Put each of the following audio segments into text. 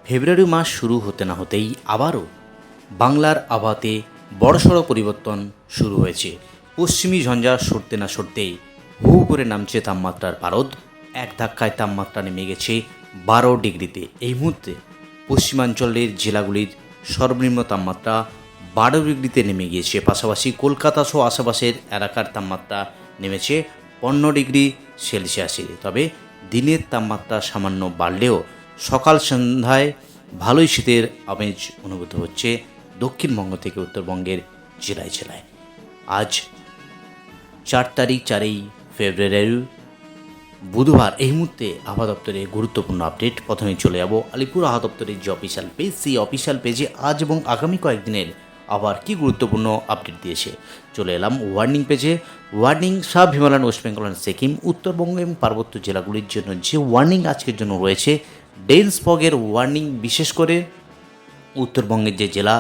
ফেব্রুয়ারি মাস শুরু হতে না হতেই আবারও বাংলার আবহাওয়াতে বড়সড় পরিবর্তন শুরু হয়েছে। পশ্চিমী ঝঞ্ঝা সরতে না সরতেই হু হু করে নামছে তাপমাত্রার পারদ। এক ধাক্কায় তাপমাত্রা নেমে গেছে 12 ডিগ্রিতে। এই মুহূর্তে পশ্চিমাঞ্চলের জেলাগুলির সর্বনিম্ন তাপমাত্রা 12 ডিগ্রিতে নেমে গিয়েছে। পাশাপাশি কলকাতা সহ আশেপাশের এলাকার তাপমাত্রা নেমেছে 15 ডিগ্রি সেলসিয়াসে। তবে দিনের তাপমাত্রা সামান্য বাড়লেও সকাল সন্ধ্যায় ভালোই শীতের আমেজ অনুভূত হচ্ছে দক্ষিণবঙ্গ থেকে উত্তরবঙ্গের জেলায় জেলায়। আজ 4 তারিখ 4 ফেব্রুয়ারি বুধবার। এই মুহূর্তে আবহাওয়া দপ্তরের গুরুত্বপূর্ণ আপডেট। প্রথমে চলে যাব আলিপুর আবহাওয়া দপ্তরের যে অফিসিয়াল পেজ, সেই অফিসিয়াল পেজে আজ এবং আগামী কয়েকদিনের আবার কি গুরুত্বপূর্ণ আপডেট দিয়েছে। চলে এলাম ওয়ার্নিং পেজে। Warning sub Himalayan, West Bengal and Sikkim, Uttarbanga এবং পার্বত্য জেলাগুলির জন্য যে ওয়ার্নিং আজকের জন্য রয়েছে, ডেন্স ফগের ওয়ার্নিং। বিশেষ করে উত্তরবঙ্গের যে জেলা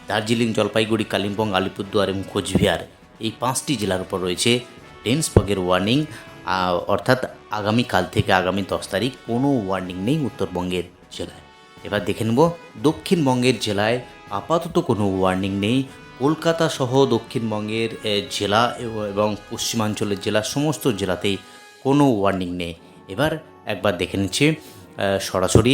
দার্জিলিং, জলপাইগুড়ি, কালিম্পং, আলিপুরদুয়ার এবং কোচবিহার, এই 5টি জেলার উপর রয়েছে ডেন্স ফগের ওয়ার্নিং। অর্থাৎ আগামীকাল থেকে আগামী 10 তারিখ কোনো ওয়ার্নিং নেই উত্তরবঙ্গের জেলায়। এবার দেখে নেব দক্ষিণবঙ্গের জেলায় আপাতত কোনো ওয়ার্নিং নেই। কলকাতা সহ দক্ষিণবঙ্গের জেলা এবং পশ্চিমাঞ্চলের জেলা সমস্ত জেলাতেই কোনো ওয়ার্নিং নেই। এবার একবার দেখে নিচ্ছি সরাসরি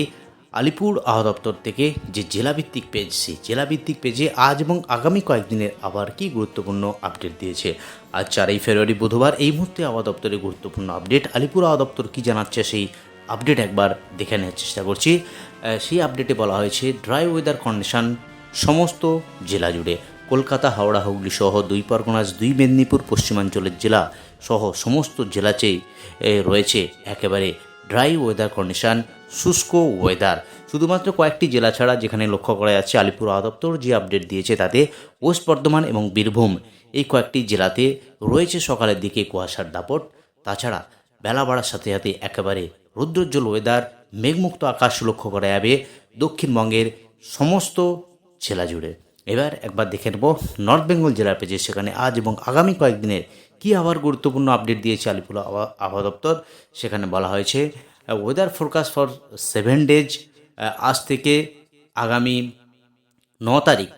আলিপুর আবহাওয়া দপ্তর থেকে যে জেলাভিত্তিক পেজ, সেই জেলাভিত্তিক পেজে আজ এবং আগামী কয়েকদিনের আবার কি গুরুত্বপূর্ণ আপডেট দিয়েছে। আজ 4 ফেব্রুয়ারি বুধবার। এই মুহূর্তে আবহাওয়া দপ্তরের গুরুত্বপূর্ণ আপডেট। আলিপুর আবহাওয়া দপ্তর কী জানাচ্ছে সেই আপডেট একবার দেখে নেওয়ার চেষ্টা করছি। সেই আপডেটে বলা হয়েছে ড্রাই ওয়েদার কন্ডিশন সমস্ত জেলা জুড়ে। কলকাতা, হাওড়া, হুগলি সহ 2 পরগনাস, 2 মেদিনীপুর, পশ্চিমাঞ্চলের জেলা সহ সমস্ত জেলাতেই রয়েছে একেবারে ড্রাই ওয়েদার কন্ডিশন, শুষ্ক ওয়েদার। শুধুমাত্র কয়েকটি জেলা ছাড়া যেখানে লক্ষ্য করা যাচ্ছে আলিপুর আবহাওয়া দপ্তর যে আপডেট দিয়েছে তাতে ওয়েস্ট বর্ধমান এবং বীরভূম, এই কয়েকটি জেলাতে রয়েছে সকালের দিকে কুয়াশার দাপট। তাছাড়া বেলা বাড়ার সাথে সাথে একেবারে রৌদ্রোজ্জ্বল ওয়েদার, মেঘমুক্ত আকাশ লক্ষ্য করা যাবে দক্ষিণবঙ্গের সমস্ত জেলা জুড়ে। এবার একবার দেখে নেব নর্থ বেঙ্গল জেলার পেজে, সেখানে আজ এবং আগামী কয়েকদিনের কী আবার গুরুত্বপূর্ণ আপডেট দিয়েছে আলিপুর আবহাওয়া দপ্তর। সেখানে বলা হয়েছে ওয়েদার ফোরকাস্ট ফর 7 ডেজ। আজ থেকে আগামী 9 তারিখ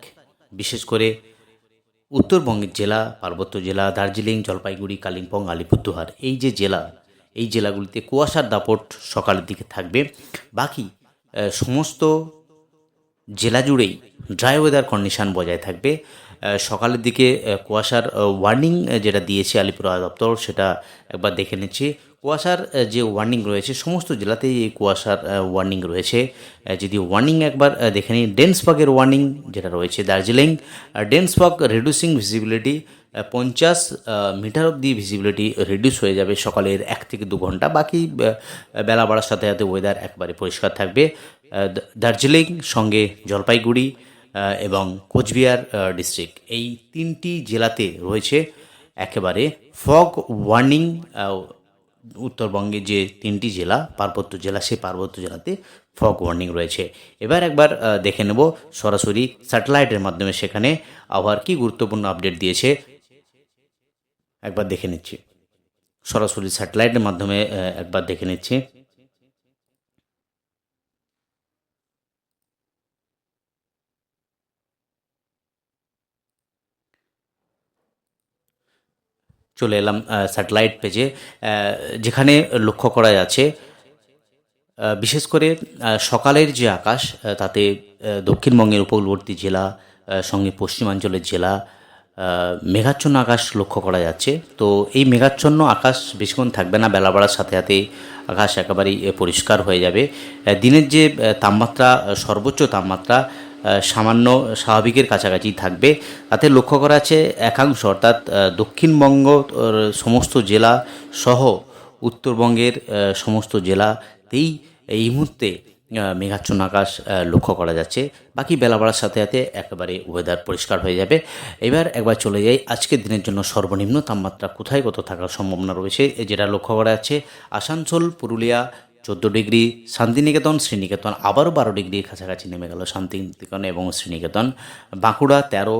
বিশেষ করে উত্তরবঙ্গের জেলা, পার্বত্য জেলা, দার্জিলিং, জলপাইগুড়ি, কালিম্পং, আলিপুরদুয়ার, এই যে জেলা, এই জেলাগুলিতে কুয়াশার দাপট সকালের দিকে থাকবে। বাকি সমস্ত জেলা জুড়েই ড্রাই ওয়েদার কন্ডিশন বজায় থাকবে। সকালের দিকে কুয়াশার ওয়ার্নিং যেটা দিয়েছে আলিপুর আবহাওয়া দপ্তর সেটা একবার দেখে নিচ্ছি। কুয়াশার যে ওয়ার্নিং রয়েছে সমস্ত জেলাতেই এই কুয়াশার ওয়ার্নিং রয়েছে। যদি ওয়ার্নিং একবার দেখে নিই, ডেন্স ফগের ওয়ার্নিং যেটা রয়েছে Darjeeling, dense fog reducing visibility, 50 meter অবধি ভিজিবিলিটি রিডিউস হয়ে যাবে সকালের 1 থেকে 2 ঘন্টা। বাকি বেলা বাড়ার সাথে সাথে ওয়েদার একবারে পরিষ্কার থাকবে। দার্জিলিং সঙ্গে জলপাইগুড়ি এবং কোচবিহার ডিস্ট্রিক্ট, এই 3টি জেলাতে রয়েছে একেবারে ফগ ওয়ার্নিং। উত্তরবঙ্গে যে 3টি জেলা পার্বত্য জেলা, সেই পার্বত্য জেলাতে ফগ ওয়ার্নিং রয়েছে। এবার একবার দেখে নেব সরাসরি স্যাটেলাইটের মাধ্যমে সেখানে আবার কি গুরুত্বপূর্ণ আপডেট দিয়েছে। একবার দেখে নিচ্ছি সরাসরি স্যাটেলাইটের মাধ্যমে একবার দেখে নিচ্ছি। চলে এলাম স্যাটেলাইট পেজে, যেখানে লক্ষ্য করা যাচ্ছে বিশেষ করে সকালের যে আকাশ, তাতে দক্ষিণবঙ্গের উপকূলবর্তী জেলা সঙ্গে পশ্চিমাঞ্চলের জেলা মেঘাচ্ছন্ন আকাশ লক্ষ্য করা যাচ্ছে। তো এই মেঘাচ্ছন্ন আকাশ বেশিক্ষণ থাকবে না, বেলা বাড়ার সাথে সাথে আকাশ একেবারেই পরিষ্কার হয়ে যাবে। দিনের যে তাপমাত্রা, সর্বোচ্চ তাপমাত্রা সামান্য স্বাভাবিকের কাছাকাছি থাকবে। তাতে লক্ষ্য করা যাচ্ছে একাংশ অর্থাৎ দক্ষিণবঙ্গ সমস্ত জেলা সহ উত্তরবঙ্গের সমস্ত জেলাতেই এই মুহূর্তে মেঘাচ্ছন্ন আকাশ লক্ষ্য করা যাচ্ছে। বাকি বেলা বাড়ার সাথে সাথে একেবারে ওয়েদার পরিষ্কার হয়ে যাবে। এবার একবার চলে যাই আজকের দিনের জন্য সর্বনিম্ন তাপমাত্রা কোথায় কত থাকার সম্ভাবনা রয়েছে, যেটা লক্ষ্য করা যাচ্ছে আসানসোল, পুরুলিয়া 14 ডিগ্রি, শান্তিনিকেতন, শ্রীনিকেতন আবারও 12 ডিগ্রির কাছাকাছি নেমে গেল শান্তিনিকেতন এবং Sriniketan, Bankura 13,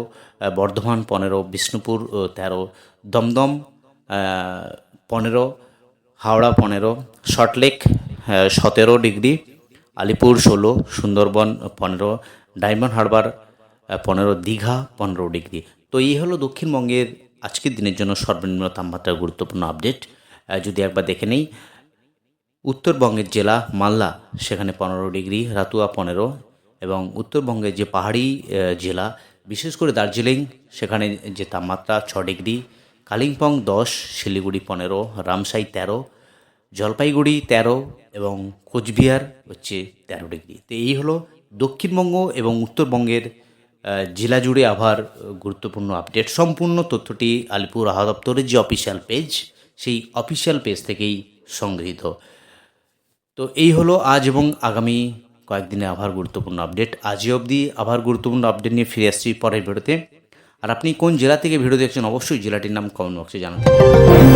Bardhaman 15, Bishnupur 13, Dum Dum 15, Howrah 15, Salt Lake 17 degree, Alipore 16, Sundarban 15, Diamond Harbour 15, Digha 15 degree. তো এই হলো দক্ষিণবঙ্গের আজকের দিনের জন্য সর্বনিম্ন তাপমাত্রার গুরুত্বপূর্ণ আপডেট। যদি একবার দেখে নেই, উত্তরবঙ্গের জেলা মালদা সেখানে 15 ডিগ্রি, রাতুয়া 15, এবং উত্তরবঙ্গের যে পাহাড়ি জেলা বিশেষ করে দার্জিলিং সেখানে যে তাপমাত্রা 6 ডিগ্রি, কালিম্পং 10, শিলিগুড়ি 15, রামসাই 13, জলপাইগুড়ি 13 এবং কোচবিহার হচ্ছে 13 ডিগ্রি। তো এই হলো দক্ষিণবঙ্গ এবং উত্তরবঙ্গের জেলা জুড়ে আবহাওয়ার গুরুত্বপূর্ণ আপডেট। সম্পূর্ণ তথ্যটি আলিপুর আবহাওয়া দপ্তরের যে অফিসিয়াল পেজ, সেই অফিসিয়াল পেজ থেকেই সংগৃহীত। তো এই হলো আজ এবং আগামী কয়েকদিনে আবহাওয়ার গুরুত্বপূর্ণ আপডেট। আজই অবধি আবহাওয়ার গুরুত্বপূর্ণ আপডেট নিয়ে ফিরে আসছি পরের ভিডিওতে। আর আপনি কোন জেলা থেকে ভিডিও দেখছেন অবশ্যই জেলাটির নাম কমেন্ট বক্সে জানাতে পারেন।